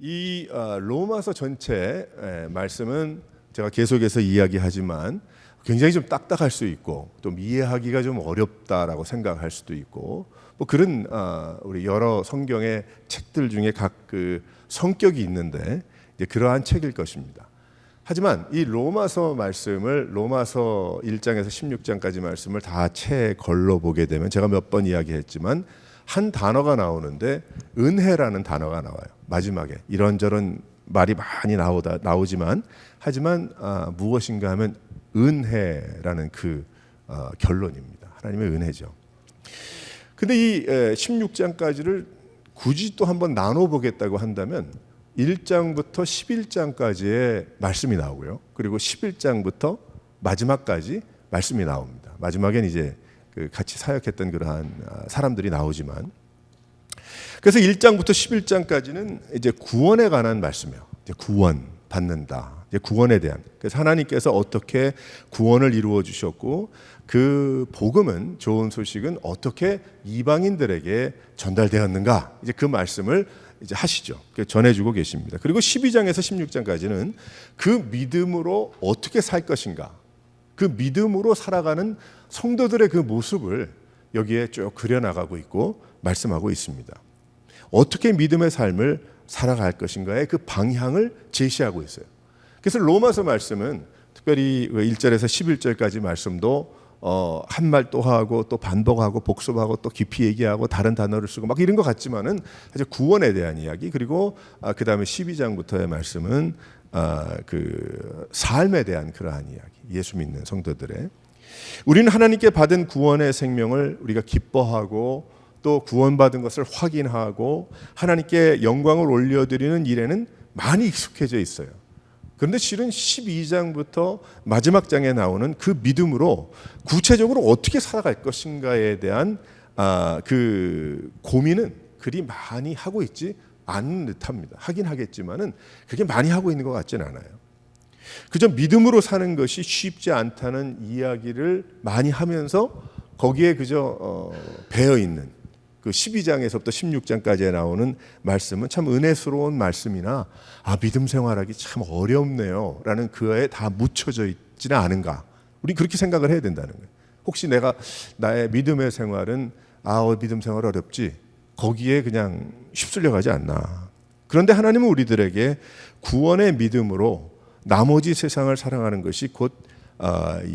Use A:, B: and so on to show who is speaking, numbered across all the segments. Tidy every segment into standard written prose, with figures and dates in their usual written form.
A: 이 로마서 전체 말씀은 제가 계속해서 이야기하지만 굉장히 좀 딱딱할 수 있고 또 이해하기가 좀 어렵다라고 생각할 수도 있고 뭐 그런 우리 여러 성경의 책들 중에 각 그 성격이 있는데 이제 그러한 책일 것입니다. 하지만 이 로마서 말씀을 로마서 1장에서 16장까지 말씀을 다 채 걸러 보게 되면 제가 몇 번 이야기했지만 한 단어가 나오는데 은혜라는 단어가 나와요. 마지막에 이런저런 말이 많이 나오지만 하지만 무엇인가 하면 은혜라는 그 결론입니다. 하나님의 은혜죠. 근데 이 16장까지를 굳이 또 한번 나눠보겠다고 한다면 1장부터 11장까지의 말씀이 나오고요. 그리고 11장부터 마지막까지 말씀이 나옵니다. 마지막엔 이제 같이 사역했던 그러한 사람들이 나오지만 그래서 1장부터 11장까지는 이제 구원에 관한 말씀이에요. 이제 구원 받는다. 이제 구원에 대한. 그래서 하나님께서 어떻게 구원을 이루어 주셨고 그 복음은 좋은 소식은 어떻게 이방인들에게 전달되었는가. 이제 그 말씀을 이제 하시죠. 전해주고 계십니다. 그리고 12장에서 16장까지는 그 믿음으로 어떻게 살 것인가. 그 믿음으로 살아가는 성도들의 그 모습을 여기에 쭉 그려나가고 있고 말씀하고 있습니다. 어떻게 믿음의 삶을 살아갈 것인가의 그 방향을 제시하고 있어요. 그래서 로마서 말씀은 특별히 1절에서 11절까지 말씀도 한 말 또 하고 또 반복하고 복습하고 또 깊이 얘기하고 다른 단어를 쓰고 막 이런 것 같지만은 사실 구원에 대한 이야기 그리고 그 다음에 12장부터의 말씀은 그 삶에 대한 그러한 이야기 예수 믿는 성도들의 우리는 하나님께 받은 구원의 생명을 우리가 기뻐하고 또 구원받은 것을 확인하고 하나님께 영광을 올려드리는 일에는 많이 익숙해져 있어요. 그런데 실은 12장부터 마지막 장에 나오는 그 믿음으로 구체적으로 어떻게 살아갈 것인가에 대한 그 고민은 그리 많이 하고 있지 않은 듯합니다. 하긴 하겠지만은 그렇게 많이 하고 있는 것 같지는 않아요. 그저 믿음으로 사는 것이 쉽지 않다는 이야기를 많이 하면서 거기에 그저 배어 있는 그 12장에서부터 16장까지 나오는 말씀은 참 은혜스러운 말씀이나 믿음 생활하기 참 어렵네요 라는 그에 다 묻혀져 있지는 않은가. 우리 그렇게 생각을 해야 된다는 거예요. 혹시 나의 믿음의 생활은 믿음 생활 어렵지 거기에 그냥 휩쓸려 가지 않나. 그런데 하나님은 우리들에게 구원의 믿음으로 나머지 세상을 사랑하는 것이 곧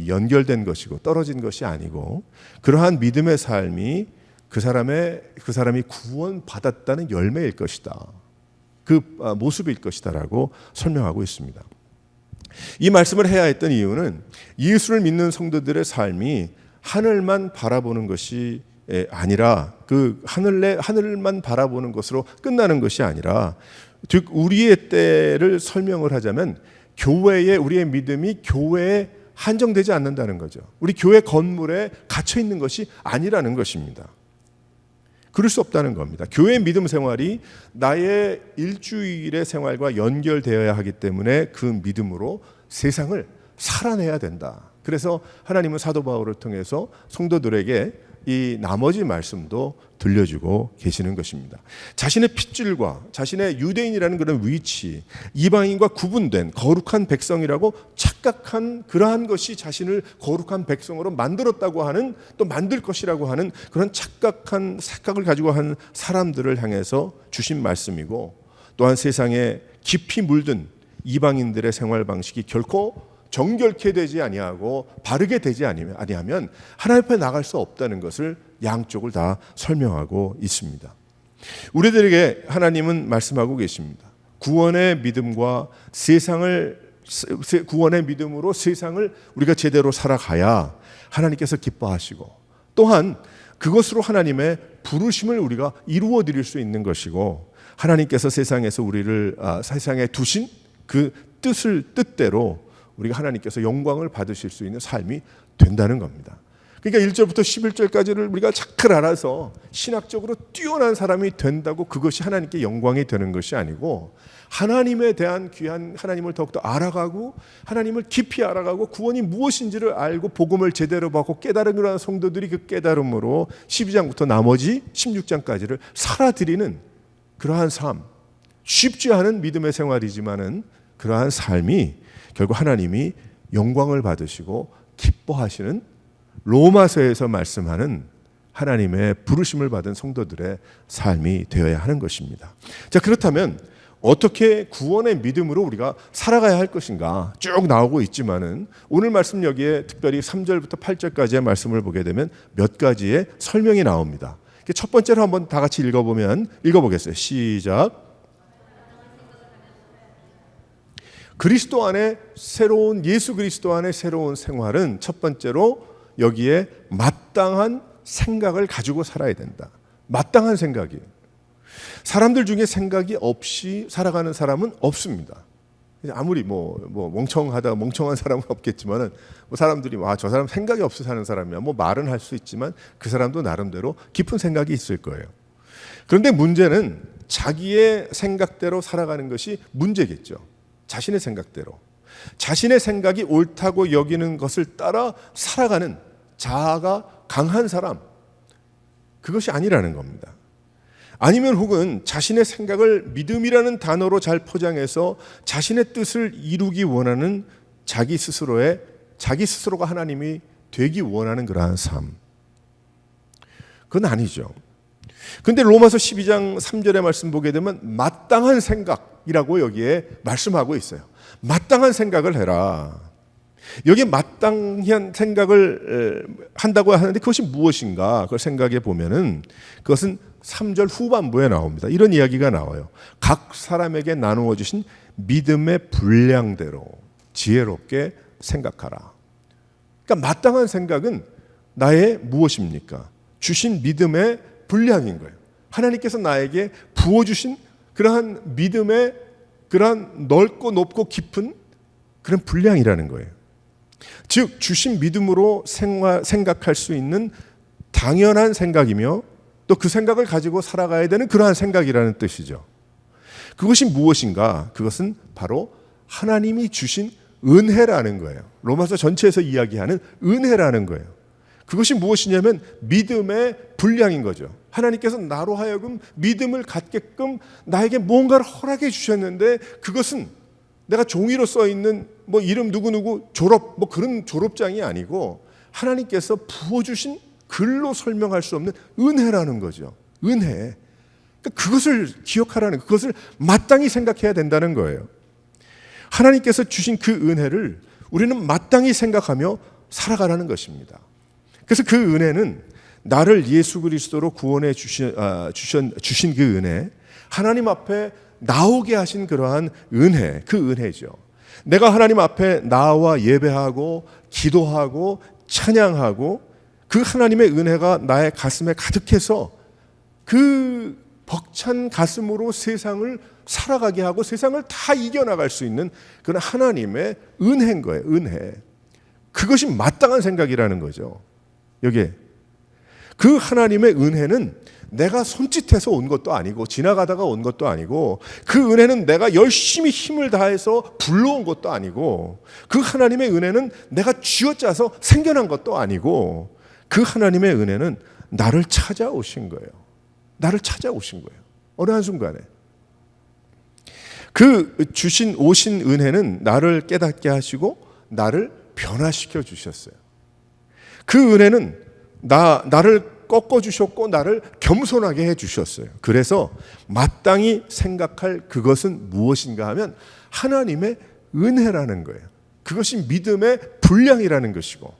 A: 연결된 것이고 떨어진 것이 아니고 그러한 믿음의 삶이 그 사람이 구원받았다는 열매일 것이다. 그 모습일 것이다라고 설명하고 있습니다. 이 말씀을 해야 했던 이유는 예수를 믿는 성도들의 삶이 하늘만 바라보는 것이 아니라 그 하늘만 바라보는 것으로 끝나는 것이 아니라 즉 우리의 때를 설명을 하자면 우리의 믿음이 교회에 한정되지 않는다는 거죠. 우리 교회 건물에 갇혀 있는 것이 아니라는 것입니다. 그럴 수 없다는 겁니다. 교회 믿음 생활이 나의 일주일의 생활과 연결되어야 하기 때문에 그 믿음으로 세상을 살아내야 된다. 그래서 하나님은 사도 바울을 통해서 성도들에게 이 나머지 말씀도 들려주고 계시는 것입니다. 자신의 핏줄과 자신의 유대인이라는 그런 위치, 이방인과 구분된 거룩한 백성이라고 착각한 그러한 것이 자신을 거룩한 백성으로 만들었다고 하는 또 만들 것이라고 하는 그런 착각을 가지고 한 사람들을 향해서 주신 말씀이고 또한 세상에 깊이 물든 이방인들의 생활 방식이 결코 정결케 되지 아니하고 바르게 되지 아니하면 하나님 앞에 나갈 수 없다는 것을 양쪽을 다 설명하고 있습니다. 우리들에게 하나님은 말씀하고 계십니다. 구원의 믿음으로 세상을 우리가 제대로 살아가야 하나님께서 기뻐하시고 또한 그것으로 하나님의 부르심을 우리가 이루어 드릴 수 있는 것이고 하나님께서 세상에서 우리를 세상에 두신 그 뜻대로 우리가 하나님께서 영광을 받으실 수 있는 삶이 된다는 겁니다. 그러니까 1절부터 11절까지를 우리가 잘 알아서 신학적으로 뛰어난 사람이 된다고 그것이 하나님께 영광이 되는 것이 아니고 하나님에 대한 귀한 하나님을 더욱더 알아가고 하나님을 깊이 알아가고 구원이 무엇인지를 알고 복음을 제대로 받고 깨달은 그런 성도들이 그 깨달음으로 12장부터 나머지 16장까지를 살아드리는 그러한 삶, 쉽지 않은 믿음의 생활이지만은 그러한 삶이 결국 하나님이 영광을 받으시고 기뻐하시는 로마서에서 말씀하는 하나님의 부르심을 받은 성도들의 삶이 되어야 하는 것입니다. 자, 그렇다면 어떻게 구원의 믿음으로 우리가 살아가야 할 것인가 쭉 나오고 있지만은 오늘 말씀 여기에 특별히 3절부터 8절까지의 말씀을 보게 되면 몇 가지의 설명이 나옵니다. 첫 번째로 한번 다 같이 읽어보겠어요. 시작. 그리스도 안에 새로운 예수 그리스도 안에 새로운 생활은 첫 번째로 여기에 마땅한 생각을 가지고 살아야 된다. 마땅한 생각이. 사람들 중에 생각이 없이 살아가는 사람은 없습니다. 아무리 멍청한 사람은 없겠지만은 사람들이 저 사람 생각이 없어 사는 사람이야. 말은 할 수 있지만 그 사람도 나름대로 깊은 생각이 있을 거예요. 그런데 문제는 자기의 생각대로 살아가는 것이 문제겠죠. 자신의 생각대로. 자신의 생각이 옳다고 여기는 것을 따라 살아가는 자아가 강한 사람. 그것이 아니라는 겁니다. 아니면 혹은 자신의 생각을 믿음이라는 단어로 잘 포장해서 자신의 뜻을 이루기 원하는 자기 스스로가 하나님이 되기 원하는 그러한 삶. 그건 아니죠. 근데 로마서 12장 3절의 말씀 보게 되면 마땅한 생각이라고 여기에 말씀하고 있어요. 마땅한 생각을 해라. 여기에 마땅한 생각을 한다고 하는데 그것이 무엇인가? 그걸 생각해 보면은 그것은 3절 후반부에 나옵니다. 이런 이야기가 나와요. 각 사람에게 나누어 주신 믿음의 분량대로 지혜롭게 생각하라. 그러니까 마땅한 생각은 나의 무엇입니까? 주신 믿음의 분량인 거예요. 하나님께서 나에게 부어주신 그러한 믿음의 그러한 넓고 높고 깊은 그런 분량이라는 거예요. 즉 주신 믿음으로 생각할 수 있는 당연한 생각이며 또 그 생각을 가지고 살아가야 되는 그러한 생각이라는 뜻이죠. 그것이 무엇인가? 그것은 바로 하나님이 주신 은혜라는 거예요. 로마서 전체에서 이야기하는 은혜라는 거예요. 그것이 무엇이냐면 믿음의 분량인 거죠. 하나님께서 나로 하여금 믿음을 갖게끔 나에게 뭔가를 허락해 주셨는데 그것은 내가 종이로 써 있는 이름 누구누구 졸업 그런 졸업장이 아니고 하나님께서 부어주신 글로 설명할 수 없는 은혜라는 거죠. 은혜. 그러니까 그것을 기억하라는, 그것을 마땅히 생각해야 된다는 거예요. 하나님께서 주신 그 은혜를 우리는 마땅히 생각하며 살아가라는 것입니다. 그래서 그 은혜는 나를 예수 그리스도로 구원해 주신 그 은혜, 하나님 앞에 나오게 하신 그러한 은혜, 그 은혜죠. 내가 하나님 앞에 나와 예배하고 기도하고 찬양하고 그 하나님의 은혜가 나의 가슴에 가득해서 그 벅찬 가슴으로 세상을 살아가게 하고 세상을 다 이겨나갈 수 있는 그런 하나님의 은혜인 거예요. 은혜. 그것이 마땅한 생각이라는 거죠. 여기에 그 하나님의 은혜는 내가 손짓해서 온 것도 아니고 지나가다가 온 것도 아니고 그 은혜는 내가 열심히 힘을 다해서 불러온 것도 아니고 그 하나님의 은혜는 내가 쥐어짜서 생겨난 것도 아니고 그 하나님의 은혜는 나를 찾아오신 거예요. 나를 찾아오신 거예요. 어느 한순간에. 그 오신 은혜는 나를 깨닫게 하시고 나를 변화시켜 주셨어요. 그 은혜는 나를 꺾어주셨고 나를 겸손하게 해주셨어요. 그래서 마땅히 생각할 그것은 무엇인가 하면 하나님의 은혜라는 거예요. 그것이 믿음의 분량이라는 것이고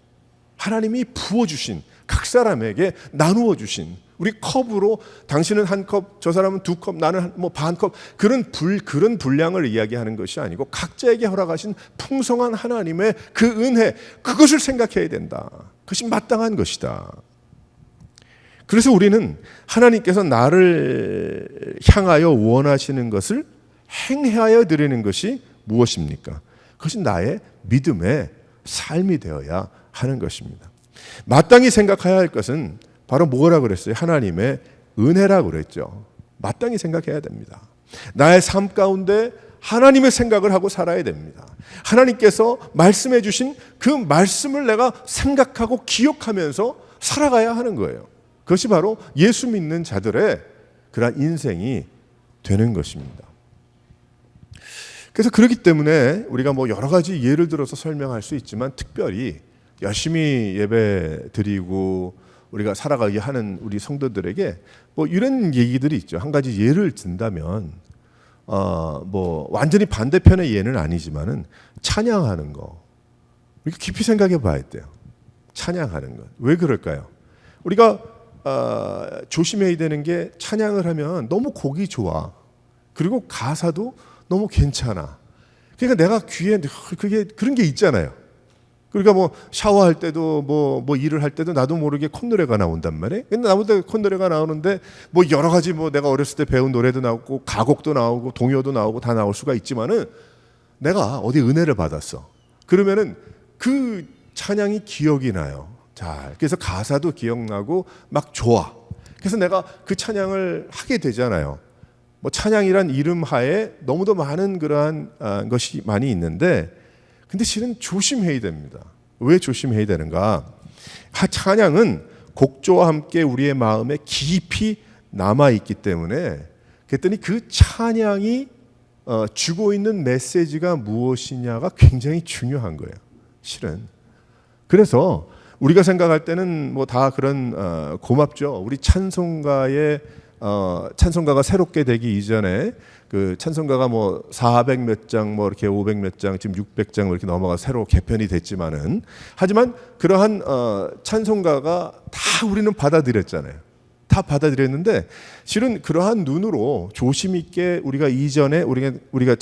A: 하나님이 부어주신 각 사람에게 나누어 주신 우리 컵으로 당신은 한 컵, 저 사람은 두 컵, 나는 반 컵 그런 분량을 이야기하는 것이 아니고 각자에게 허락하신 풍성한 하나님의 그 은혜 그것을 생각해야 된다. 그것이 마땅한 것이다. 그래서 우리는 하나님께서 나를 향하여 원하시는 것을 행하여 드리는 것이 무엇입니까? 그것이 나의 믿음의 삶이 되어야 하는 것입니다. 마땅히 생각해야 할 것은 바로 뭐라고 그랬어요? 하나님의 은혜라고 그랬죠. 마땅히 생각해야 됩니다. 나의 삶 가운데 하나님의 생각을 하고 살아야 됩니다. 하나님께서 말씀해 주신 그 말씀을 내가 생각하고 기억하면서 살아가야 하는 거예요. 그것이 바로 예수 믿는 자들의 그런 인생이 되는 것입니다. 그래서 그렇기 때문에 우리가 뭐 여러 가지 예를 들어서 설명할 수 있지만 특별히 열심히 예배 드리고 우리가 살아가게 하는 우리 성도들에게 뭐 이런 얘기들이 있죠. 한 가지 예를 든다면 뭐 완전히 반대편의 예는 아니지만은 찬양하는 거 우리가 깊이 생각해 봐야 돼요. 찬양하는 것. 왜 그럴까요? 우리가 조심해야 되는 게 찬양을 하면 너무 곡이 좋아. 그리고 가사도 너무 괜찮아. 그러니까 내가 귀에 그게 그런 게 있잖아요. 그러니까 뭐 샤워할 때도 뭐 일을 할 때도 나도 모르게 콧노래가 나온단 말이에요. 근데 나보다 콧노래가 나오는데 뭐 여러 가지 뭐 내가 어렸을 때 배운 노래도 나오고 가곡도 나오고 동요도 나오고 다 나올 수가 있지만은 내가 어디 은혜를 받았어. 그러면은 그 찬양이 기억이 나요. 자, 그래서 가사도 기억나고 막 좋아. 그래서 내가 그 찬양을 하게 되잖아요. 뭐 찬양이란 이름 하에 너무도 많은 그러한 것이 많이 있는데 근데 실은 조심해야 됩니다. 왜 조심해야 되는가? 찬양은 곡조와 함께 우리의 마음에 깊이 남아있기 때문에 그랬더니 그 찬양이 주고 있는 메시지가 무엇이냐가 굉장히 중요한 거예요. 실은. 그래서 우리가 생각할 때는 뭐 다 그런 고맙죠. 우리 찬송가가 새롭게 되기 이전에 그 찬송가가 뭐 400 몇 장, 뭐 이렇게 500 몇 장, 지금 600장 뭐 이렇게 넘어가 새로 개편이 됐지만은 하지만 그러한 찬송가가 다 우리는 받아들였잖아요. 다 받아들였는데 실은 그러한 눈으로 조심 있게 우리가 이전에 우리가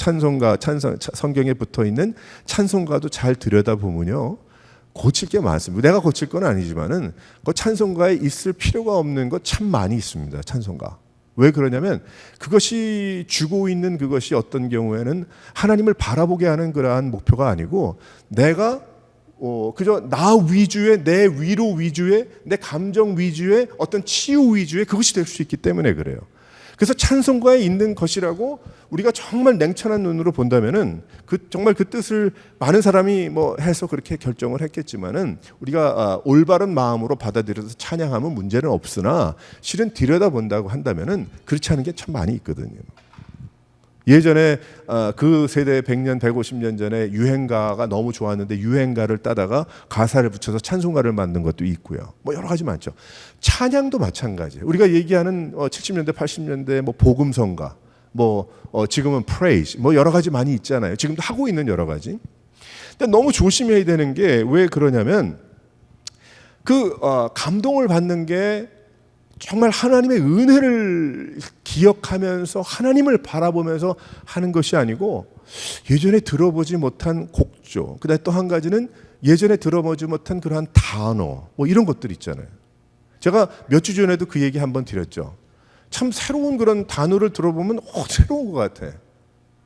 A: 성경에 붙어 있는 찬송가도 잘 들여다보면요. 고칠 게 많습니다. 내가 고칠 건 아니지만은 그 찬송가에 있을 필요가 없는 것 참 많이 있습니다. 찬송가. 왜 그러냐면 그것이 주고 있는 그것이 어떤 경우에는 하나님을 바라보게 하는 그러한 목표가 아니고 내가 그저 나 위주의 내 위로 위주의 내 감정 위주의 어떤 치유 위주의 그것이 될 수 있기 때문에 그래요. 그래서 찬송가에 있는 것이라고 우리가 정말 냉철한 눈으로 본다면은 정말 그 뜻을 많은 사람이 뭐 해서 그렇게 결정을 했겠지만은 우리가 올바른 마음으로 받아들여서 찬양하면 문제는 없으나 실은 들여다본다고 한다면은 그렇지 않은 게 참 많이 있거든요. 예전에 그 세대 100년, 150년 전에 유행가가 너무 좋았는데 유행가를 따다가 가사를 붙여서 찬송가를 만든 것도 있고요. 뭐 여러 가지 많죠. 찬양도 마찬가지예요. 우리가 얘기하는 70년대, 80년대 뭐 복음성가, 뭐 지금은 praise, 뭐 여러 가지 많이 있잖아요. 지금도 하고 있는 여러 가지. 근데 너무 조심해야 되는 게 왜 그러냐면 그 감동을 받는 게 정말 하나님의 은혜를 기억하면서 하나님을 바라보면서 하는 것이 아니고 예전에 들어보지 못한 곡조, 그다음에 또 한 가지는 예전에 들어보지 못한 그러한 단어, 뭐 이런 것들 있잖아요. 제가 몇 주 전에도 그 얘기 한번 드렸죠. 참 새로운 그런 단어를 들어보면 새로운 것 같아.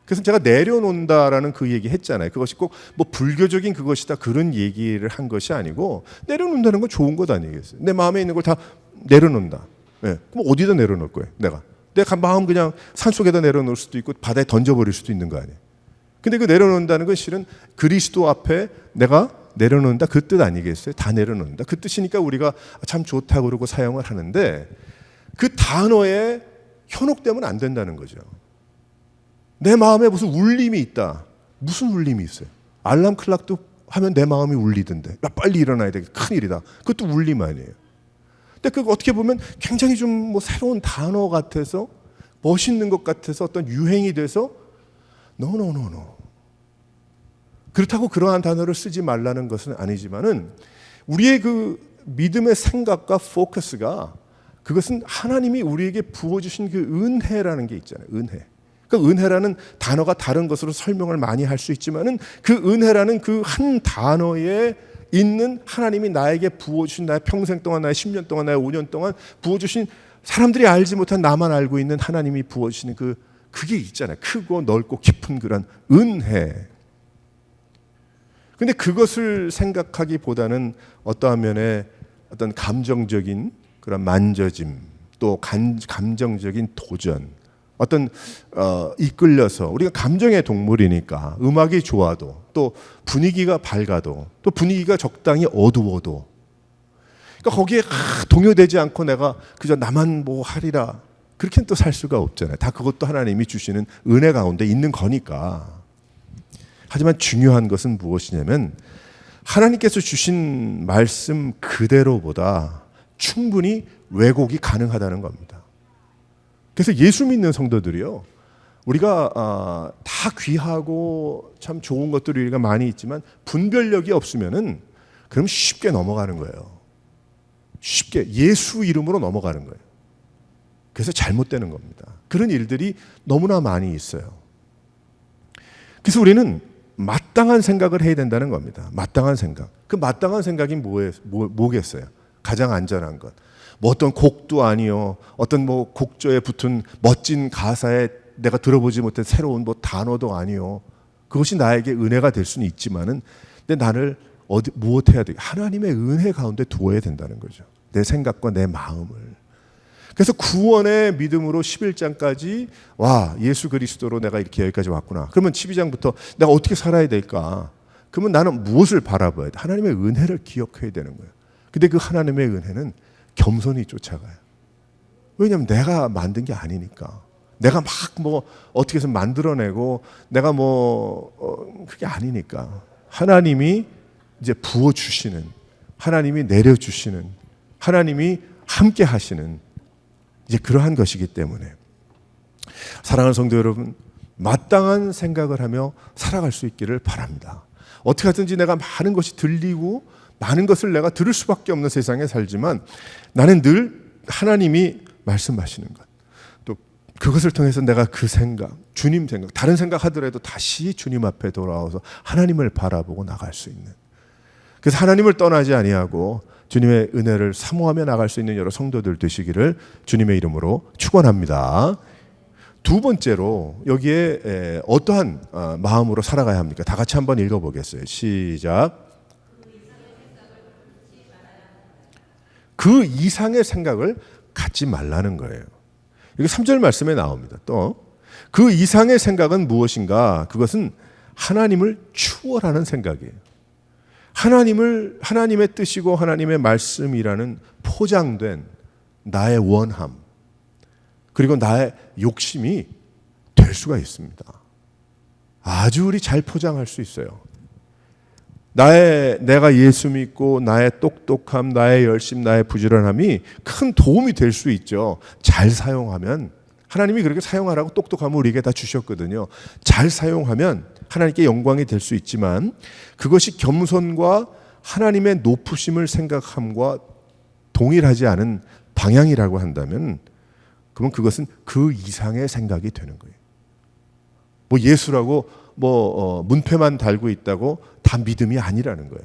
A: 그래서 제가 내려놓는다라는 그 얘기 했잖아요. 그것이 꼭 뭐 불교적인 그것이다 그런 얘기를 한 것이 아니고 내려놓는다는 건 좋은 것 아니겠어요. 내 마음에 있는 걸 다 내려놓는다. 네. 그럼 어디다 내려놓을 거예요? 내가 마음 그냥 산속에다 내려놓을 수도 있고 바다에 던져버릴 수도 있는 거 아니에요. 근데 그 내려놓는다는 건 실은 그리스도 앞에 내가 내려놓는다 그 뜻 아니겠어요? 다 내려놓는다. 그 뜻이니까 우리가 참 좋다고 그러고 사용을 하는데 그 단어에 현혹되면 안 된다는 거죠. 내 마음에 무슨 울림이 있다. 무슨 울림이 있어요? 알람 클락도 하면 내 마음이 울리던데. 야, 빨리 일어나야 돼. 큰일이다. 그것도 울림 아니에요. 근데 그거 어떻게 보면 굉장히 좀 뭐 새로운 단어 같아서 멋있는 것 같아서 어떤 유행이 돼서 no. 그렇다고 그러한 단어를 쓰지 말라는 것은 아니지만은 우리의 그 믿음의 생각과 포커스가 그것은 하나님이 우리에게 부어주신 그 은혜라는 게 있잖아요. 은혜. 그 은혜라는 단어가 다른 것으로 설명을 많이 할 수 있지만은 그 은혜라는 그 한 단어에 있는 하나님이 나에게 부어주신 나의 평생 동안 나의 10년 동안 나의 5년 동안 부어주신 사람들이 알지 못한 나만 알고 있는 하나님이 부어주시는 그게 있잖아요. 크고 넓고 깊은 그런 은혜. 근데 그것을 생각하기보다는 어떠한 면에 어떤 감정적인 그런 만져짐 또 감정적인 도전 어떤 이끌려서 우리가 감정의 동물이니까 음악이 좋아도 또 분위기가 밝아도 또 분위기가 적당히 어두워도 그러니까 거기에 동요되지 않고 내가 그저 나만 뭐 하리라 그렇게는 또 살 수가 없잖아요. 다 그것도 하나님이 주시는 은혜 가운데 있는 거니까. 하지만 중요한 것은 무엇이냐면 하나님께서 주신 말씀 그대로보다 충분히 왜곡이 가능하다는 겁니다. 그래서 예수 믿는 성도들이요, 우리가 다 귀하고 참 좋은 것들이 우리가 많이 있지만 분별력이 없으면은 그럼 쉽게 넘어가는 거예요. 쉽게 예수 이름으로 넘어가는 거예요. 그래서 잘못되는 겁니다. 그런 일들이 너무나 많이 있어요. 그래서 우리는 마땅한 생각을 해야 된다는 겁니다. 마땅한 생각. 그 마땅한 생각이 뭐겠어요? 가장 안전한 것. 뭐 어떤 곡도 아니요, 어떤 뭐 곡조에 붙은 멋진 가사에 내가 들어보지 못한 새로운 뭐 단어도 아니요. 그것이 나에게 은혜가 될 수는 있지만은, 근데 나를 무엇해야 돼? 하나님의 은혜 가운데 두어야 된다는 거죠. 내 생각과 내 마음을. 그래서 구원의 믿음으로 11장까지 와, 예수 그리스도로 내가 이렇게 여기까지 왔구나. 그러면 12장부터 내가 어떻게 살아야 될까? 그러면 나는 무엇을 바라봐야 돼? 하나님의 은혜를 기억해야 되는 거예요. 근데 그 하나님의 은혜는 겸손히 쫓아가요. 왜냐하면 내가 만든 게 아니니까. 내가 막 뭐 어떻게 해서 만들어내고 내가 그게 아니니까. 하나님이 이제 부어주시는, 하나님이 내려주시는, 하나님이 함께 하시는 이제 그러한 것이기 때문에 사랑하는 성도 여러분, 마땅한 생각을 하며 살아갈 수 있기를 바랍니다. 어떻게 하든지 내가 많은 것이 들리고 많은 것을 내가 들을 수밖에 없는 세상에 살지만 나는 늘 하나님이 말씀하시는 것, 또 그것을 통해서 내가 그 생각, 주님 생각, 다른 생각 하더라도 다시 주님 앞에 돌아와서 하나님을 바라보고 나갈 수 있는, 그래서 하나님을 떠나지 아니하고 주님의 은혜를 사모하며 나갈 수 있는 여러 성도들 되시기를 주님의 이름으로 축원합니다. 두 번째로 여기에 어떠한 마음으로 살아가야 합니까? 다 같이 한번 읽어보겠어요. 시작. 그 이상의 생각을 갖지 말라는 거예요. 이게 3절 말씀에 나옵니다. 또 그 이상의 생각은 무엇인가? 그것은 하나님을 추월하는 생각이에요. 하나님의 뜻이고 하나님의 말씀이라는 포장된 나의 원함, 그리고 나의 욕심이 될 수가 있습니다. 아주 우리 잘 포장할 수 있어요. 내가 예수 믿고 나의 똑똑함, 나의 열심, 나의 부지런함이 큰 도움이 될 수 있죠. 잘 사용하면, 하나님이 그렇게 사용하라고 똑똑함을 우리에게 다 주셨거든요. 잘 사용하면 하나님께 영광이 될 수 있지만, 그것이 겸손과 하나님의 높으심을 생각함과 동일하지 않은 방향이라고 한다면, 그러면 그것은 그 이상의 생각이 되는 거예요. 뭐 예수라고 문패만 달고 있다고 다 믿음이 아니라는 거예요.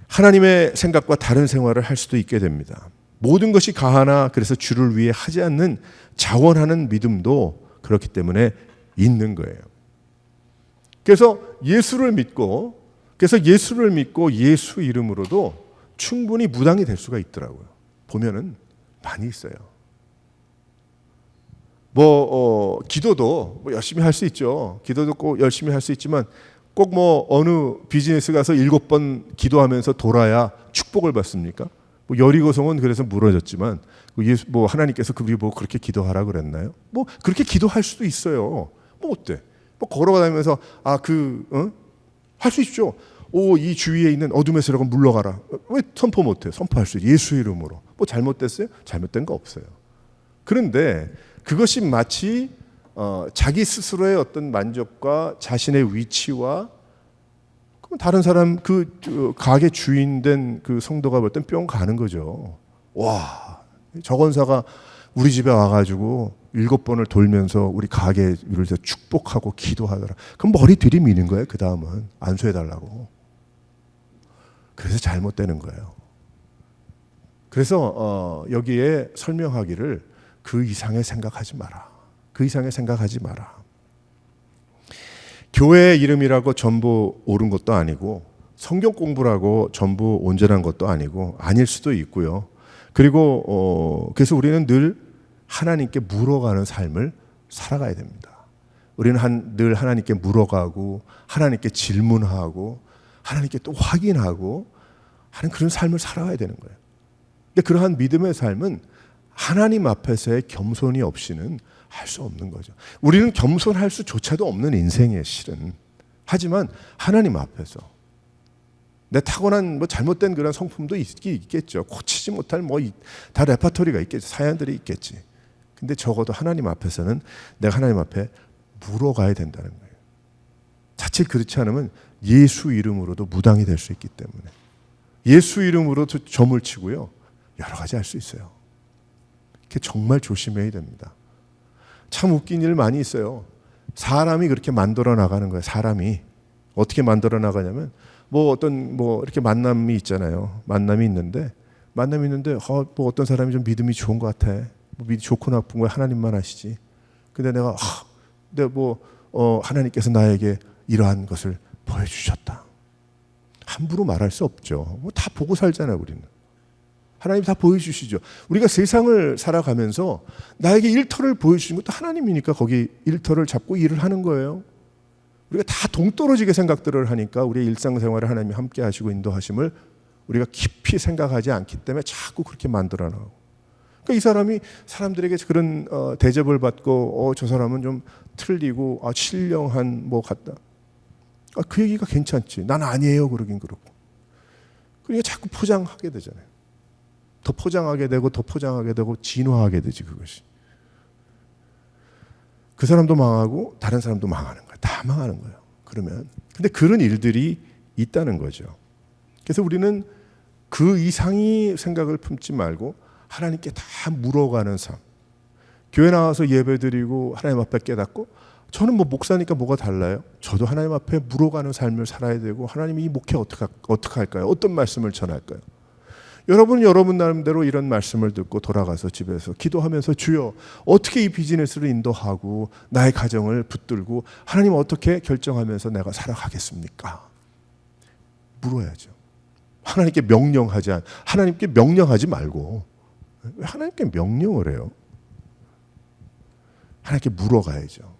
A: 하나님의 생각과 다른 생활을 할 수도 있게 됩니다. 모든 것이 가하나 그래서 주를 위해 하지 않는 자원하는 믿음도 그렇기 때문에 있는 거예요. 그래서 예수를 믿고 예수 이름으로도 충분히 무당이 될 수가 있더라고요. 보면은 많이 있어요. 기도도 열심히 할 수 있죠. 기도도 꼭 열심히 할 수 있지만 꼭 어느 비즈니스 가서 7번 기도하면서 돌아야 축복을 받습니까? 여리고성은 그래서 무너졌지만 하나님께서 우리 그렇게 기도하라 그랬나요? 그렇게 기도할 수도 있어요. 어때? 걸어다니면서 할 수 있죠. 이 주위에 있는 어둠의 세력은 물러가라. 왜 선포 못해요? 선포할 수 있어요. 예수 이름으로. 잘못됐어요? 잘못된 거 없어요. 그런데 그것이 마치 자기 스스로의 어떤 만족과 자신의 위치와 다른 사람 가게 주인된 그 성도가 볼 땐 뿅 가는 거죠. 와, 저 권사가 우리 집에 와가지고 7번을 돌면서 우리 가게를 축복하고 기도하더라. 그럼 머리 들이미는 거예요. 그 다음은 안수해달라고. 그래서 잘못되는 거예요. 그래서 여기에 설명하기를 그 이상의 생각하지 마라. 그 이상의 생각하지 마라. 교회 이름이라고 전부 옳은 것도 아니고 성경 공부라고 전부 온전한 것도 아니고 아닐 수도 있고요. 그리고 그래서 우리는 늘 하나님께 물어가는 삶을 살아가야 됩니다. 우리는 늘 하나님께 물어가고 하나님께 질문하고 하나님께 또 확인하고 하는 그런 삶을 살아가야 되는 거예요. 근데 그러한 믿음의 삶은 하나님 앞에서의 겸손이 없이는 할 수 없는 거죠. 우리는 겸손할 수조차도 없는 인생이에요, 실은. 하지만 하나님 앞에서 내 타고난 뭐 잘못된 그런 성품도 있겠죠. 고치지 못할 뭐 다 레퍼토리가 있겠죠. 사연들이 있겠지. 근데 적어도 하나님 앞에서는 내가 하나님 앞에 물어가야 된다는 거예요. 자칫 그렇지 않으면 예수 이름으로도 무당이 될 수 있기 때문에 예수 이름으로도 점을 치고요. 여러 가지 할 수 있어요. 그게 정말 조심해야 됩니다. 참 웃긴 일 많이 있어요. 사람이 그렇게 만들어 나가는 거예요. 사람이 어떻게 만들어 나가냐면 뭐 어떤 뭐 이렇게 만남이 있잖아요. 만남이 있는데 뭐 어떤 사람이 좀 믿음이 좋은 것 같아. 뭐 믿음이 좋고 나쁜 거 하나님만 아시지. 근데 내가 하나님께서 나에게 이러한 것을 보여주셨다. 함부로 말할 수 없죠. 뭐 다 보고 살잖아요, 우리는. 하나님 다 보여주시죠. 우리가 세상을 살아가면서 나에게 일터를 보여주신 것도 하나님이니까 거기 일터를 잡고 일을 하는 거예요. 우리가 다 동떨어지게 생각들을 하니까 우리의 일상생활을 하나님이 함께 하시고 인도하심을 우리가 깊이 생각하지 않기 때문에 자꾸 그렇게 만들어 나가고. 그러니까 이 사람이 사람들에게 그런 대접을 받고 저 사람은 좀 틀리고 신령한 뭐 같다. 그 얘기가 괜찮지. 난 아니에요. 그러긴 그렇고. 그러니까 자꾸 포장하게 되잖아요. 더 포장하게 되고 진화하게 되지 그것이. 그 사람도 망하고 다른 사람도 망하는 거예요. 다 망하는 거예요. 그러면 근데 그런 일들이 있다는 거죠. 그래서 우리는 그 이상의 생각을 품지 말고 하나님께 다 물어가는 삶. 교회 나와서 예배드리고 하나님 앞에 깨닫고 저는 뭐 목사니까 뭐가 달라요? 저도 하나님 앞에 물어가는 삶을 살아야 되고 하나님이 이 목회 어떻게 할까요? 어떤 말씀을 전할까요? 여러분은 여러분 나름대로 이런 말씀을 듣고 돌아가서 집에서 기도하면서 주여 어떻게 이 비즈니스를 인도하고 나의 가정을 붙들고 하나님 어떻게 결정하면서 내가 살아가겠습니까? 물어야죠. 하나님께 명령하지 말고 왜 하나님께 명령을 해요? 하나님께 물어가야죠.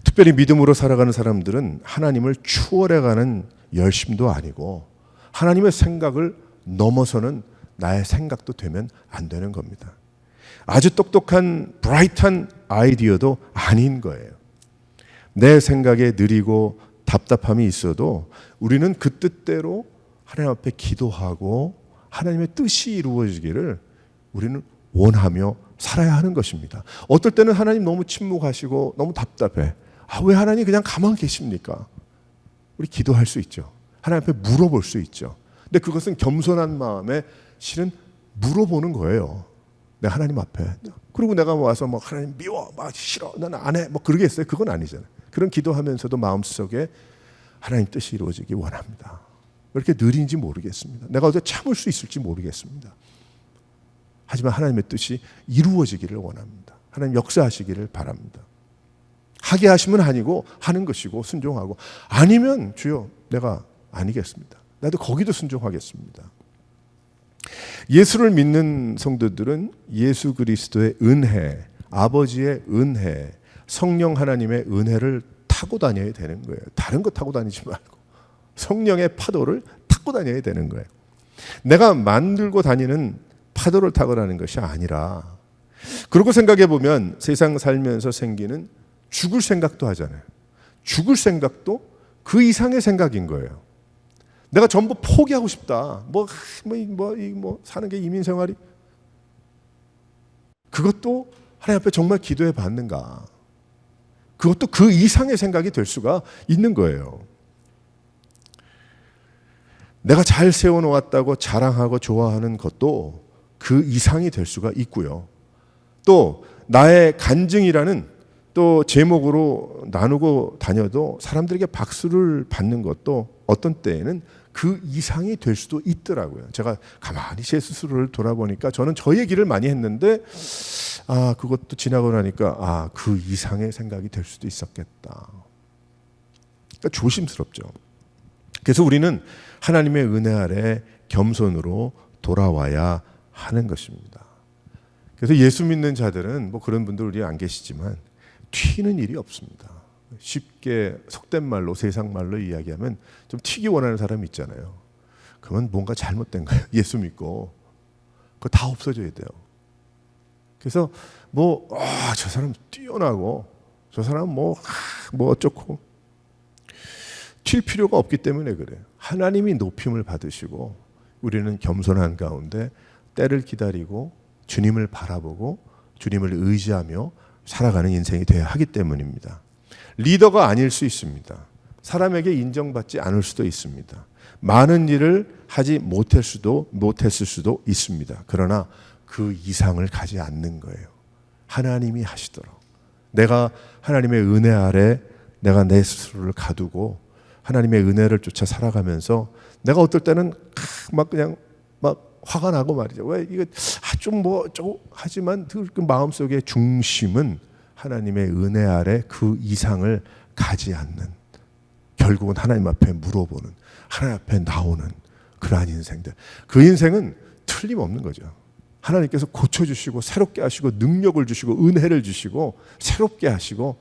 A: 특별히 믿음으로 살아가는 사람들은 하나님을 추월해가는 열심도 아니고 하나님의 생각을 넘어서는 나의 생각도 되면 안 되는 겁니다. 아주 똑똑한 브라이트한 아이디어도 아닌 거예요. 내 생각에 느리고 답답함이 있어도 우리는 그 뜻대로 하나님 앞에 기도하고 하나님의 뜻이 이루어지기를 우리는 원하며 살아야 하는 것입니다. 어떨 때는 하나님 너무 침묵하시고 너무 답답해. 왜 하나님 그냥 가만 계십니까? 우리 기도할 수 있죠. 하나님 앞에 물어볼 수 있죠. 근데 그것은 겸손한 마음에 실은 물어보는 거예요. 내가 하나님 앞에. 그리고 내가 와서 막 하나님 미워, 막 싫어, 나는 안 해, 뭐 그러겠어요? 그건 아니잖아요. 그런 기도하면서도 마음속에 하나님 뜻이 이루어지기 원합니다. 왜 이렇게 느린지 모르겠습니다. 내가 어떻게 참을 수 있을지 모르겠습니다. 하지만 하나님의 뜻이 이루어지기를 원합니다. 하나님 역사하시기를 바랍니다. 하게 하시면 아니고 하는 것이고 순종하고 아니면 주여 내가 아니겠습니다. 나도 거기도 순종하겠습니다. 예수를 믿는 성도들은 예수 그리스도의 은혜, 아버지의 은혜, 성령 하나님의 은혜를 타고 다녀야 되는 거예요. 다른 거 타고 다니지 말고 성령의 파도를 타고 다녀야 되는 거예요. 내가 만들고 다니는 파도를 타고 다니는 것이 아니라 그러고 생각해 보면 세상 살면서 생기는 죽을 생각도 하잖아요. 죽을 생각도 그 이상의 생각인 거예요. 내가 전부 포기하고 싶다. 사는 게 이민 생활이 그것도 하나님 앞에 정말 기도해 봤는가? 그것도 그 이상의 생각이 될 수가 있는 거예요. 내가 잘 세워놓았다고 자랑하고 좋아하는 것도 그 이상이 될 수가 있고요. 또 나의 간증이라는 또 제목으로 나누고 다녀도 사람들에게 박수를 받는 것도 어떤 때에는 그 이상이 될 수도 있더라고요. 제가 가만히 제 스스로를 돌아보니까 저는 저 얘기를 많이 했는데 그것도 지나고 나니까 그 이상의 생각이 될 수도 있었겠다. 그러니까 조심스럽죠. 그래서 우리는 하나님의 은혜 아래 겸손으로 돌아와야 하는 것입니다. 그래서 예수 믿는 자들은 뭐 그런 분들 우리 안 계시지만 튀는 일이 없습니다. 쉽게 속된 말로 세상 말로 이야기하면 좀 튀기 원하는 사람이 있잖아요. 그러면 뭔가 잘못된 거예요. 예수 믿고 그거 다 없어져야 돼요. 그래서 저 사람 뛰어나고 저 사람 뭐 어쩌고 튈 필요가 없기 때문에 그래요. 하나님이 높임을 받으시고 우리는 겸손한 가운데 때를 기다리고 주님을 바라보고 주님을 의지하며 살아가는 인생이 되어야 하기 때문입니다. 리더가 아닐 수 있습니다. 사람에게 인정받지 않을 수도 있습니다. 많은 일을 하지 못했을 수도 있습니다. 그러나 그 이상을 가지 않는 거예요. 하나님이 하시도록. 내가 하나님의 은혜 아래 내가 내 스스로를 가두고 하나님의 은혜를 쫓아 살아가면서 내가 어떨 때는 그냥 화가 나고 말이죠. 왜 이거 좀 하지만 그 마음속의 중심은 하나님의 은혜 아래 그 이상을 가지 않는, 결국은 하나님 앞에 물어보는, 하나님 앞에 나오는 그러한 인생들. 그 인생은 틀림없는 거죠. 하나님께서 고쳐주시고 새롭게 하시고 능력을 주시고 은혜를 주시고 새롭게 하시고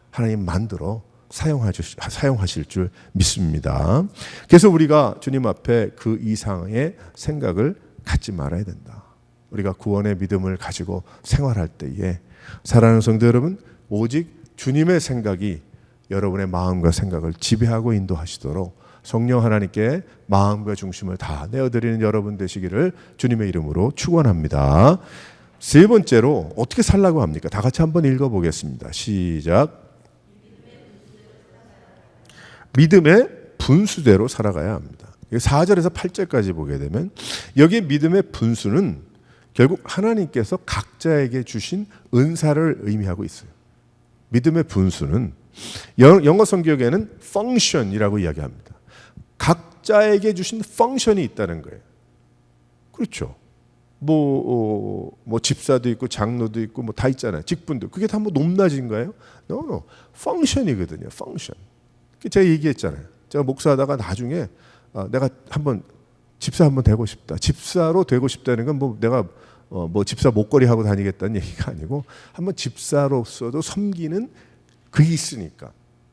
A: 하나님 만들어 사용하실 줄 믿습니다. 그래서 우리가 주님 앞에 그 이상의 생각을 갖지 말아야 된다. 우리가 구원의 믿음을 가지고 생활할 때에 사랑하는 성도 여러분, 오직 주님의 생각이 여러분의 마음과 생각을 지배하고 인도하시도록 성령 하나님께 마음과 중심을 다 내어드리는 여러분 되시기를 주님의 이름으로 축원합니다. 세 번째로 어떻게 살라고 합니까? 다 같이 한번 읽어보겠습니다. 시작. 믿음의 분수대로 살아가야 합니다. 4절에서 8절까지 보게 되면 여기 믿음의 분수는 결국 하나님께서 각자에게 주신 은사를 의미하고 있어요. 믿음의 분수는 영어 성경에는 function이라고 이야기합니다. 각자에게 주신 펑션이 있다는 거예요. 그렇죠. 집사도 있고 장로도 있고 다 있잖아요. 직분도. 그게 다 높낮인가요? No. 펑션이거든요. 펑션. 제가 얘기했잖아요. 제가 목사하다가 나중에 내가 집사 한번 되고 싶다. 집사로 되고 싶다는 건 내가 집사 목걸이 하고 다니겠다는 얘기가 아니고 한번 집사로서도 섬기는 그게 있으니까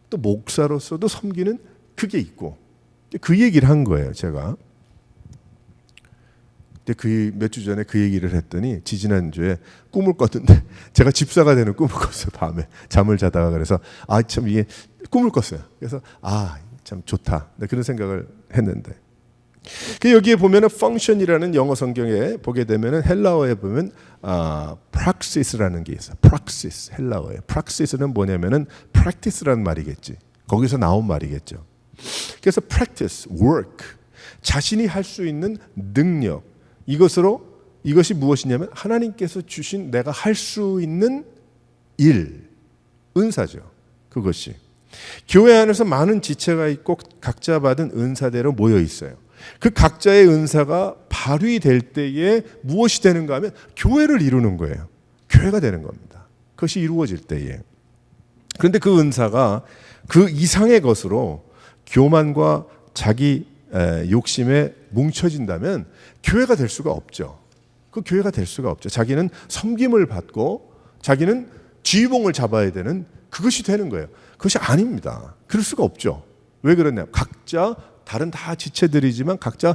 A: 또 목사로서도 섬기는 그게 있고 그 얘기를 한 거예요. 제가 근데 몇 주 전에 그 얘기를 했더니 지지난주에 꿈을 꿨는데 제가 집사가 되는 꿈을 꿨어요. 밤에 잠을 자다가. 그래서 참 이게 꿈을 꿨어요. 그래서 참 좋다. 그런 생각을 했는데 여기에 보면은 function이라는 영어 성경에 보게 되면은 헬라어에 보면 praxis라는 게 있어요. praxis, 헬라어에. praxis는 뭐냐면은 practice라는 말이겠지. 거기서 나온 말이겠죠. 그래서 practice, work, 자신이 할 수 있는 능력, 이것이 무엇이냐면 하나님께서 주신 내가 할 수 있는 일, 은사죠. 그것이. 교회 안에서 많은 지체가 있고 각자 받은 은사대로 모여 있어요. 그 각자의 은사가 발휘될 때에 무엇이 되는가 하면 교회를 이루는 거예요. 교회가 되는 겁니다. 그것이 이루어질 때에. 그런데 그 은사가 그 이상의 것으로 교만과 자기 욕심에 뭉쳐진다면 교회가 될 수가 없죠. 그 교회가 될 수가 없죠. 자기는 섬김을 받고 자기는 지휘봉을 잡아야 되는 그것이 되는 거예요. 그것이 아닙니다. 그럴 수가 없죠. 왜 그러냐? 각자 다른 다 지체들이지만 각자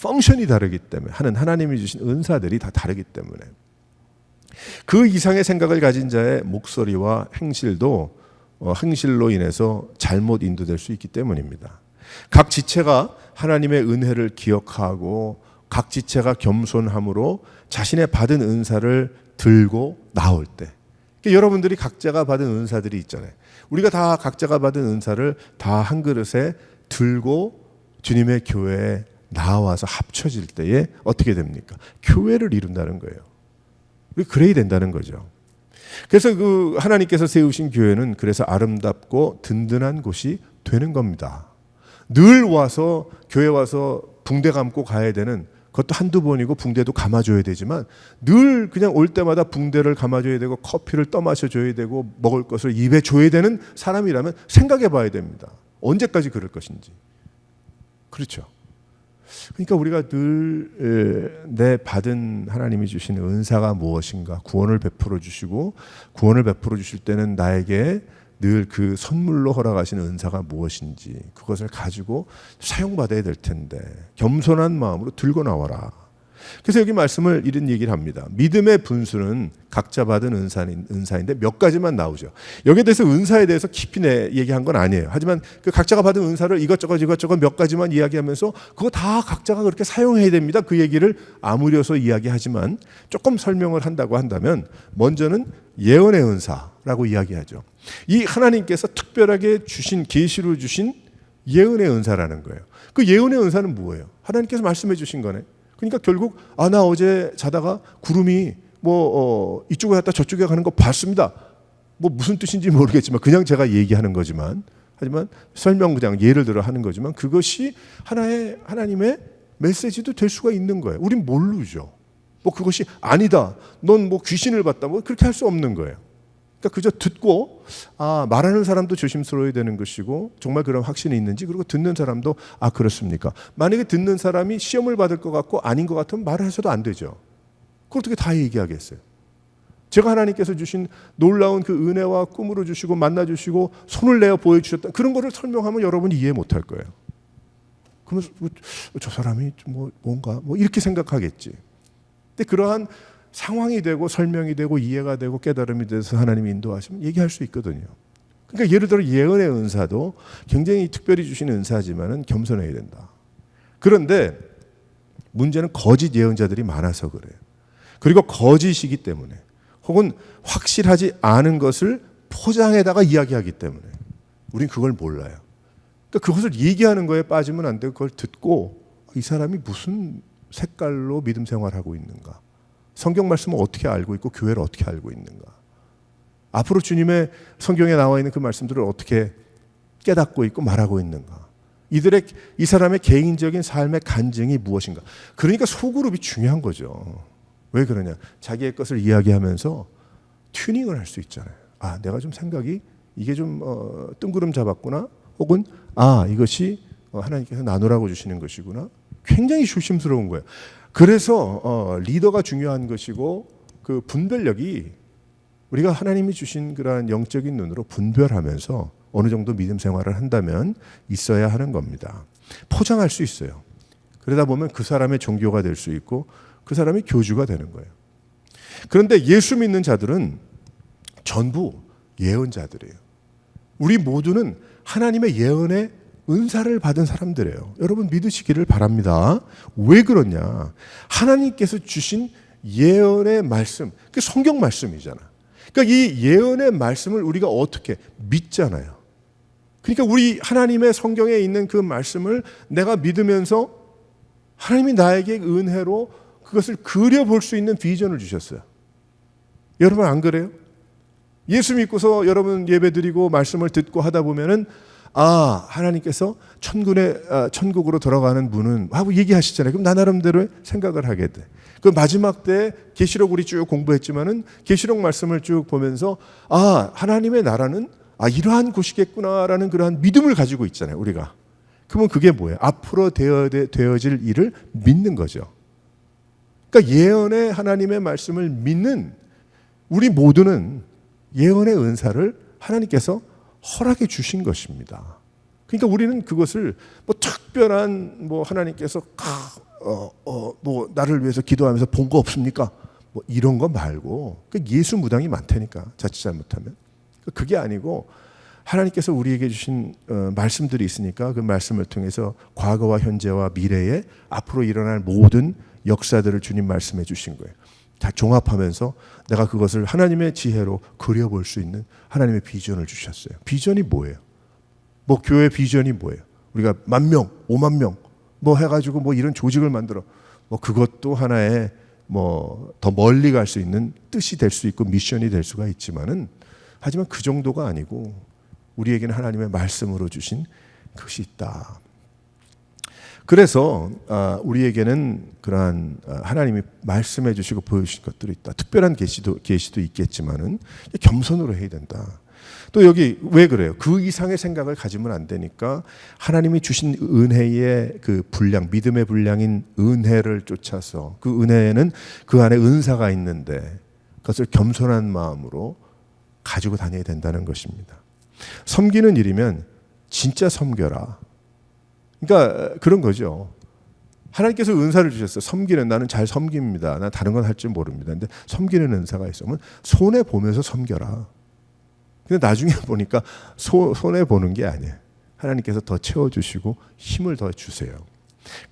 A: 펑션이 다르기 때문에 하는 하나님이 주신 은사들이 다 다르기 때문에 그 이상의 생각을 가진 자의 목소리와 행실도 행실로 인해서 잘못 인도될 수 있기 때문입니다. 각 지체가 하나님의 은혜를 기억하고 각 지체가 겸손함으로 자신의 받은 은사를 들고 나올 때 여러분들이 각자가 받은 은사들이 있잖아요. 우리가 다 각자가 받은 은사를 다 한 그릇에 들고 주님의 교회에 나와서 합쳐질 때에 어떻게 됩니까? 교회를 이룬다는 거예요. 그래야 된다는 거죠. 그래서 그 하나님께서 세우신 교회는 그래서 아름답고 든든한 곳이 되는 겁니다. 늘 와서 교회 와서 붕대 감고 가야 되는 그것도 한두 번이고 붕대도 감아줘야 되지만 늘 그냥 올 때마다 붕대를 감아줘야 되고 커피를 떠마셔줘야 되고 먹을 것을 입에 줘야 되는 사람이라면 생각해 봐야 됩니다. 언제까지 그럴 것인지. 그렇죠. 그러니까 우리가 늘 내 받은 하나님이 주신 은사가 무엇인가, 구원을 베풀어 주시고 구원을 베풀어 주실 때는 나에게 늘 그 선물로 허락하시는 은사가 무엇인지 그것을 가지고 사용받아야 될 텐데 겸손한 마음으로 들고 나와라. 그래서 여기 말씀을 이런 얘기를 합니다. 믿음의 분수는 각자 받은 은사인데 몇 가지만 나오죠. 여기에 대해서 은사에 대해서 깊이 얘기한 건 아니에요. 하지만 그 각자가 받은 은사를 이것저것 몇 가지만 이야기하면서 그거 다 각자가 그렇게 사용해야 됩니다. 그 얘기를 아무려서 이야기하지만 조금 설명을 한다고 한다면 먼저는 예언의 은사라고 이야기하죠. 이 하나님께서 특별하게 주신 계시로 주신 예언의 은사라는 거예요. 그 예언의 은사는 뭐예요? 하나님께서 말씀해 주신 거네. 그러니까 결국 나 어제 자다가 구름이 이쪽에 갔다 저쪽에 가는 거 봤습니다. 무슨 뜻인지 모르겠지만 그냥 제가 얘기하는 거지만 하지만 설명 그냥 예를 들어 하는 거지만 그것이 하나님의 메시지도 될 수가 있는 거예요. 우린 모르죠. 그것이 아니다. 넌 귀신을 봤다. 그렇게 할 수 없는 거예요. 그러니까 그저 듣고 말하는 사람도 조심스러워야 되는 것이고 정말 그런 확신이 있는지 그리고 듣는 사람도 그렇습니까? 만약에 듣는 사람이 시험을 받을 것 같고 아닌 것 같으면 말을 해서도 안 되죠. 그걸 어떻게 다 얘기하겠어요? 제가 하나님께서 주신 놀라운 그 은혜와 꿈으로 주시고 만나 주시고 손을 내어 보여주셨다 그런 거를 설명하면 여러분이 이해 못할 거예요. 그러면 저 사람이 뭔가 이렇게 생각하겠지. 근데 그러한 상황이 되고 설명이 되고 이해가 되고 깨달음이 돼서 하나님이 인도하시면 얘기할 수 있거든요. 그러니까 예를 들어 예언의 은사도 굉장히 특별히 주신 은사지만은 겸손해야 된다. 그런데 문제는 거짓 예언자들이 많아서 그래요. 그리고 거짓이기 때문에 혹은 확실하지 않은 것을 포장해다가 이야기하기 때문에 우린 그걸 몰라요. 그러니까 그것을 얘기하는 거에 빠지면 안 되고 그걸 듣고 이 사람이 무슨 색깔로 믿음 생활하고 있는가? 성경 말씀을 어떻게 알고 있고 교회를 어떻게 알고 있는가? 앞으로 주님의 성경에 나와 있는 그 말씀들을 어떻게 깨닫고 있고 말하고 있는가? 이 사람의 개인적인 삶의 간증이 무엇인가? 그러니까 소그룹이 중요한 거죠. 왜 그러냐? 자기의 것을 이야기하면서 튜닝을 할 수 있잖아요. 내가 좀 생각이 이게 좀 뜬구름 잡았구나. 혹은 이것이 하나님께서 나누라고 주시는 것이구나. 굉장히 조심스러운 거예요. 그래서 리더가 중요한 것이고 그 분별력이 우리가 하나님이 주신 그러한 영적인 눈으로 분별하면서 어느 정도 믿음 생활을 한다면 있어야 하는 겁니다. 포장할 수 있어요. 그러다 보면 그 사람의 종교가 될 수 있고 그 사람이 교주가 되는 거예요. 그런데 예수 믿는 자들은 전부 예언자들이에요. 우리 모두는 하나님의 예언의 은사를 받은 사람들이에요. 여러분 믿으시기를 바랍니다. 왜 그러냐? 하나님께서 주신 예언의 말씀, 그게 성경 말씀이잖아. 그러니까 이 예언의 말씀을 우리가 어떻게 믿잖아요. 그러니까 우리 하나님의 성경에 있는 그 말씀을 내가 믿으면서 하나님이 나에게 은혜로 그것을 그려볼 수 있는 비전을 주셨어요. 여러분 안 그래요? 예수 믿고서 여러분 예배드리고 말씀을 듣고 하다 보면은 하나님께서 천국으로 들어가는 문은 하고 얘기하시잖아요. 그럼 나 나름대로 생각을 하게 돼. 그 마지막 때 계시록 우리 쭉 공부했지만은 계시록 말씀을 쭉 보면서 하나님의 나라는 이러한 곳이겠구나라는 그러한 믿음을 가지고 있잖아요. 우리가. 그러면 그게 뭐예요? 앞으로 되어질 일을 믿는 거죠. 그러니까 예언의 하나님의 말씀을 믿는 우리 모두는 예언의 은사를 하나님께서 허락해 주신 것입니다. 그러니까 우리는 그것을 특별한 하나님께서 나를 위해서 기도하면서 본 거 없습니까? 이런 거 말고 예수 무당이 많다니까 자칫 잘못하면 그게 아니고 하나님께서 우리에게 주신 말씀들이 있으니까 그 말씀을 통해서 과거와 현재와 미래에 앞으로 일어날 모든 역사들을 주님 말씀해 주신 거예요. 다 종합하면서 내가 그것을 하나님의 지혜로 그려볼 수 있는 하나님의 비전을 주셨어요. 비전이 뭐예요? 교회 비전이 뭐예요? 우리가 10,000명, 50,000명 해가지고 이런 조직을 만들어 그것도 하나의 더 멀리 갈 수 있는 뜻이 될 수 있고 미션이 될 수가 있지만은 하지만 그 정도가 아니고 우리에게는 하나님의 말씀으로 주신 그것이 있다. 그래서 우리에게는 그러한 하나님이 말씀해 주시고 보여주신 것들이 있다. 특별한 계시도 있겠지만은 겸손으로 해야 된다. 또 여기 왜 그래요? 그 이상의 생각을 가지면 안 되니까 하나님이 주신 은혜의 그 분량, 믿음의 분량인 은혜를 쫓아서 그 은혜에는 그 안에 은사가 있는데 그것을 겸손한 마음으로 가지고 다녀야 된다는 것입니다. 섬기는 일이면 진짜 섬겨라. 그러니까 그런 거죠. 하나님께서 은사를 주셨어요. 섬기는, 나는 잘 섬깁니다. 난 다른 건 할 줄 모릅니다. 근데 섬기는 은사가 있으면 손해 보면서 섬겨라. 근데 나중에 보니까 손해 보는 게 아니에요. 하나님께서 더 채워주시고 힘을 더 주세요.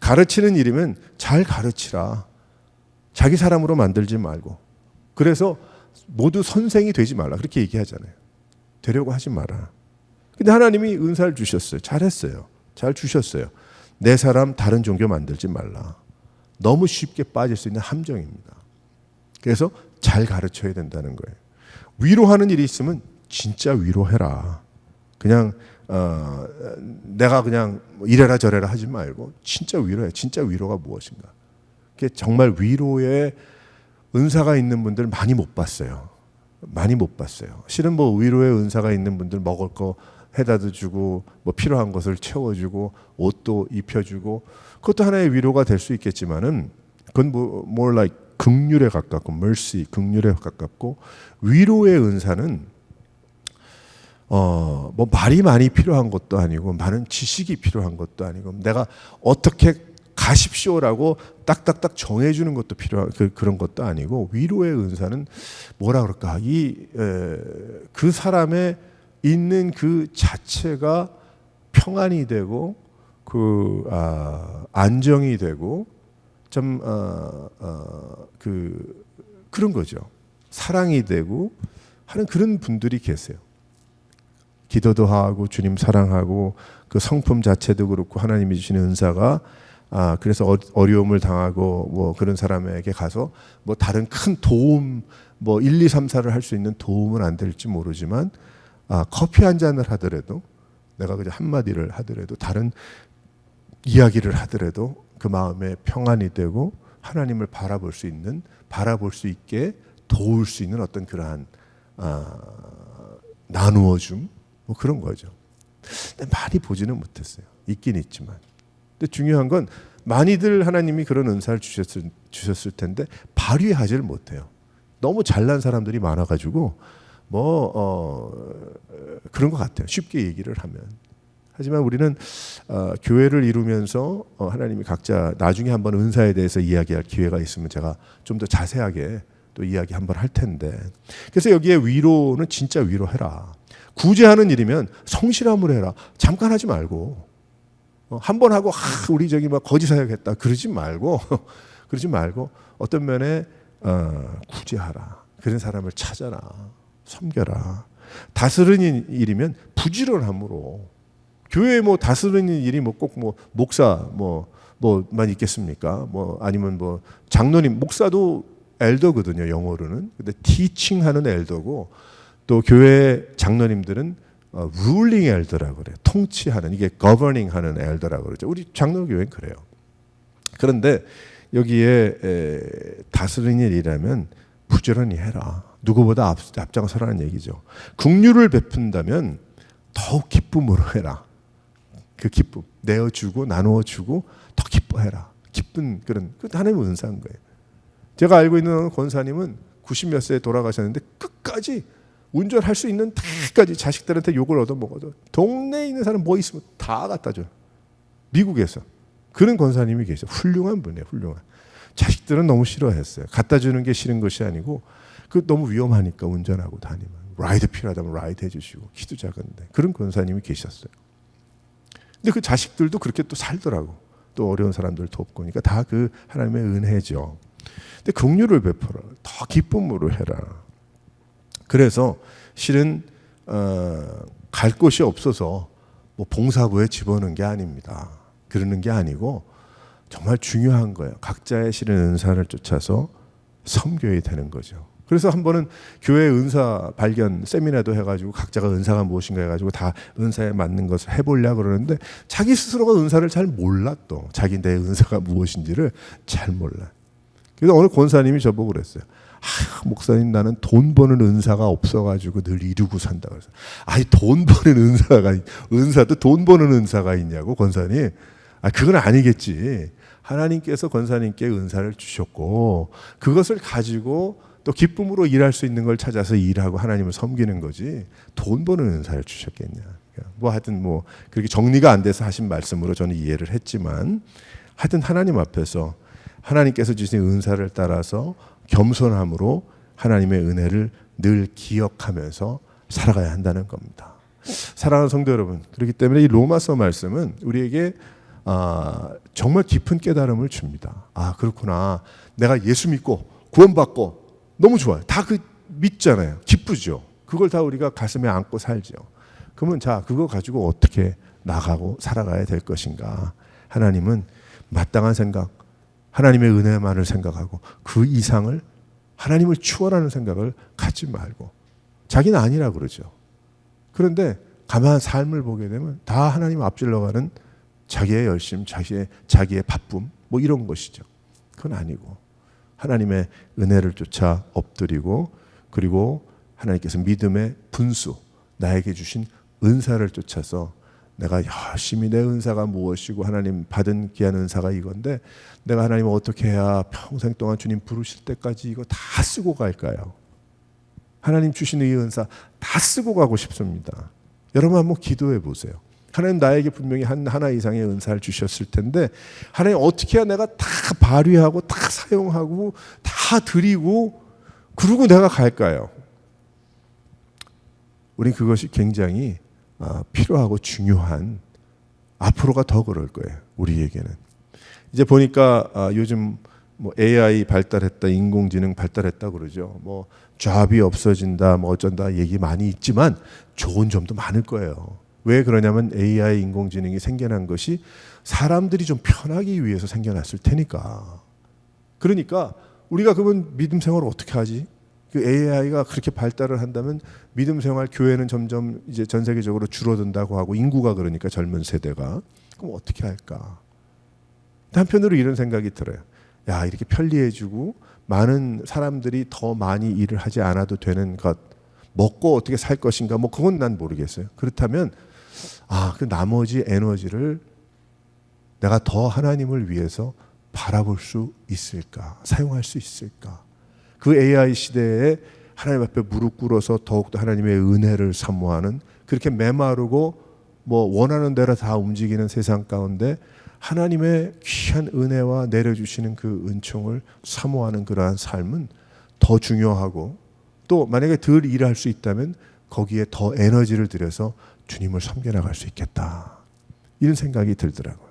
A: 가르치는 일이면 잘 가르치라. 자기 사람으로 만들지 말고. 그래서 모두 선생이 되지 말라. 그렇게 얘기하잖아요. 되려고 하지 마라. 근데 하나님이 은사를 주셨어요. 잘했어요. 잘 주셨어요. 내 사람 다른 종교 만들지 말라. 너무 쉽게 빠질 수 있는 함정입니다. 그래서 잘 가르쳐야 된다는 거예요. 위로하는 일이 있으면 진짜 위로해라. 그냥 내가 그냥 이래라 저래라 하지 말고 진짜 위로해. 진짜 위로가 무엇인가. 그게 정말 위로의 은사가 있는 분들 많이 못 봤어요. 많이 못 봤어요. 실은 뭐 위로의 은사가 있는 분들 먹을 거 해다도 주고 뭐 필요한 것을 채워주고 옷도 입혀주고 그것도 하나의 위로가 될 수 있겠지만은 그건 뭐 more like 긍휼에 가깝고 mercy, 긍휼에 가깝고 위로의 은사는 뭐 말이 많이 필요한 것도 아니고 많은 지식이 필요한 것도 아니고 내가 어떻게 가십시오라고 딱딱딱 정해주는 것도 필요한 그런 것도 아니고 위로의 은사는 뭐라 그럴까 그 사람의 있는 그 자체가 평안이 되고 안정이 되고 좀 그런 거죠. 사랑이 되고 하는 그런 분들이 계세요. 기도도 하고 주님 사랑하고 그 성품 자체도 그렇고 하나님이 주시는 은사가 그래서 어려움을 당하고 뭐 그런 사람에게 가서 뭐 다른 큰 도움 뭐 1, 2, 3, 4를 할 수 있는 도움은 안 될지 모르지만 커피 한 잔을 하더라도 내가 그저 한마디를 하더라도 다른 이야기를 하더라도 그 마음에 평안이 되고 하나님을 바라볼 수 있게 도울 수 있는 어떤 그러한 나누어줌 뭐 그런 거죠. 근데 많이 보지는 못했어요. 있긴 있지만. 근데 중요한 건 많이들 하나님이 그런 은사를 주셨을 텐데 발휘하지를 못해요. 너무 잘난 사람들이 많아가지고 그런 것 같아요. 쉽게 얘기를 하면. 하지만 우리는 교회를 이루면서 하나님이 각자 나중에 한번 은사에 대해서 이야기할 기회가 있으면 제가 좀 더 자세하게 또 이야기 한번 할 텐데 그래서 여기에 위로는 진짜 위로해라. 구제하는 일이면 성실함을 해라. 잠깐 하지 말고 한 번 하고 우리 저기 막 거짓사야겠다 그러지 말고 어떤 면에 구제하라. 그런 사람을 찾아라. 섬겨라. 다스리는 일이면 부지런함으로 교회에 뭐 다스리는 일이 뭐 꼭 뭐 목사 뭐만 있겠습니까? 뭐 아니면 뭐 장로님 목사도 엘더거든요 영어로는. 근데 티칭하는 엘더고 또 교회 장로님들은 ruling elder라고 그래요. 통치하는 이게 governing 하는 elder라고 그러죠. 우리 장로 교회는 그래요. 그런데 여기에 다스리는 일이라면 부지런히 해라. 누구보다 앞장서라는 얘기죠. 긍휼을 베푼다면 더욱 기쁨으로 해라. 그 기쁨 내어주고 나누어주고 더 기뻐해라. 기쁜 그런 하나님의 은사인 거예요. 제가 알고 있는 권사님은 90몇 세에 돌아가셨는데 끝까지 운전할 수 있는 데까지 자식들한테 욕을 얻어먹어도 동네에 있는 사람 뭐 있으면 다 갖다 줘요. 미국에서 그런 권사님이 계세요. 훌륭한 분이에요. 훌륭한. 자식들은 너무 싫어했어요. 갖다 주는 게 싫은 것이 아니고 그 너무 위험하니까 운전하고 다니면 라이드 필요하다면 라이드 해주시고 키도 작은데 그런 권사님이 계셨어요. 근데 그 자식들도 그렇게 또 살더라고. 또 어려운 사람들 돕고 그러니까 다 그 하나님의 은혜죠. 근데 긍휼을 베풀어 더 기쁨으로 해라. 그래서 실은 갈 곳이 없어서 뭐 봉사부에 집어넣는 게 아닙니다. 그러는 게 아니고 정말 중요한 거예요. 각자의 실은 은사를 쫓아서 섬겨야 되는 거죠. 그래서 한 번은 교회 은사 발견 세미나도 해가지고 각자가 은사가 무엇인가 해가지고 다 은사에 맞는 것을 해보려고 그러는데 자기 스스로가 은사를 잘 몰라 또 자기 내 은사가 무엇인지를 잘 몰라. 그래서 어느 권사님이 저보고 그랬어요. 목사님 나는 돈 버는 은사가 없어가지고 늘 이루고 산다 그래서 돈 버는 은사도 돈 버는 은사가 있냐고 권사님. 그건 아니겠지. 하나님께서 권사님께 은사를 주셨고 그것을 가지고 또 기쁨으로 일할 수 있는 걸 찾아서 일하고 하나님을 섬기는 거지 돈 버는 은사를 주셨겠냐. 뭐 하여튼 뭐 그렇게 정리가 안 돼서 하신 말씀으로 저는 이해를 했지만 하여튼 하나님 앞에서 하나님께서 주신 은사를 따라서 겸손함으로 하나님의 은혜를 늘 기억하면서 살아가야 한다는 겁니다. 사랑하는 성도 여러분, 그렇기 때문에 이 로마서 말씀은 우리에게 정말 깊은 깨달음을 줍니다. 아, 그렇구나. 내가 예수 믿고 구원받고 너무 좋아요. 다 그 믿잖아요. 기쁘죠. 그걸 다 우리가 가슴에 안고 살죠. 그러면 자, 그거 가지고 어떻게 나가고 살아가야 될 것인가? 하나님은 마땅한 생각, 하나님의 은혜만을 생각하고 그 이상을 하나님을 추월하는 생각을 갖지 말고 자기는 아니라 그러죠. 그런데 가만 삶을 보게 되면 다 하나님 앞질러가는 자기의 열심, 자기의 바쁨 뭐 이런 것이죠. 그건 아니고 하나님의 은혜를 쫓아 엎드리고 그리고 하나님께서 믿음의 분수, 나에게 주신 은사를 쫓아서 내가 열심히 내 은사가 무엇이고 하나님 받은 귀한 은사가 이건데 내가 하나님을 어떻게 해야 평생 동안 주님 부르실 때까지 이거 다 쓰고 갈까요? 하나님 주신 이 은사 다 쓰고 가고 싶습니다. 여러분 한번 기도해 보세요. 하나님 나에게 분명히 하나 이상의 은사를 주셨을 텐데 하나님 어떻게 해야 내가 다 발휘하고 다 사용하고 다 드리고 그러고 내가 갈까요? 우린 그것이 굉장히 필요하고 중요한 앞으로가 더 그럴 거예요. 우리에게는. 이제 보니까 요즘 뭐 AI 발달했다, 인공지능 발달했다 그러죠. 뭐 잡이 없어진다, 뭐 어쩐다 얘기 많이 있지만 좋은 점도 많을 거예요. 왜 그러냐면 AI 인공지능이 생겨난 것이 사람들이 좀 편하기 위해서 생겨났을 테니까. 그러니까 우리가 그러면 믿음 생활을 어떻게 하지? 그 AI가 그렇게 발달을 한다면 믿음 생활 교회는 점점 이제 전 세계적으로 줄어든다고 하고 인구가 그러니까 젊은 세대가 그럼 어떻게 할까? 한편으로 이런 생각이 들어요. 야, 이렇게 편리해지고 많은 사람들이 더 많이 일을 하지 않아도 되는 것 먹고 어떻게 살 것인가 뭐 그건 난 모르겠어요. 그렇다면 그 나머지 에너지를 내가 더 하나님을 위해서 바라볼 수 있을까? 사용할 수 있을까? 그 AI 시대에 하나님 앞에 무릎 꿇어서 더욱더 하나님의 은혜를 사모하는 그렇게 메마르고 뭐 원하는 대로 다 움직이는 세상 가운데 하나님의 귀한 은혜와 내려주시는 그 은총을 사모하는 그러한 삶은 더 중요하고 또 만약에 덜 일할 수 있다면 거기에 더 에너지를 들여서 주님을 섬겨나갈 수 있겠다. 이런 생각이 들더라고요.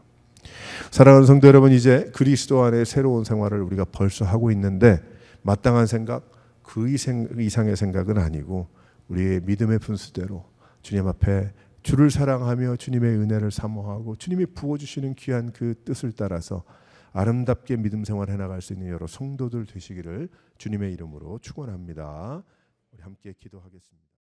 A: 사랑하는 성도 여러분, 이제 그리스도 안에 새로운 생활을 우리가 벌써 하고 있는데 마땅한 생각, 그 이상의 생각은 아니고 우리의 믿음의 분수대로 주님 앞에 주를 사랑하며 주님의 은혜를 사모하고 주님이 부어주시는 귀한 그 뜻을 따라서 아름답게 믿음 생활해 나갈 수 있는 여러 성도들 되시기를 주님의 이름으로 축원합니다. 우리 함께 기도하겠습니다.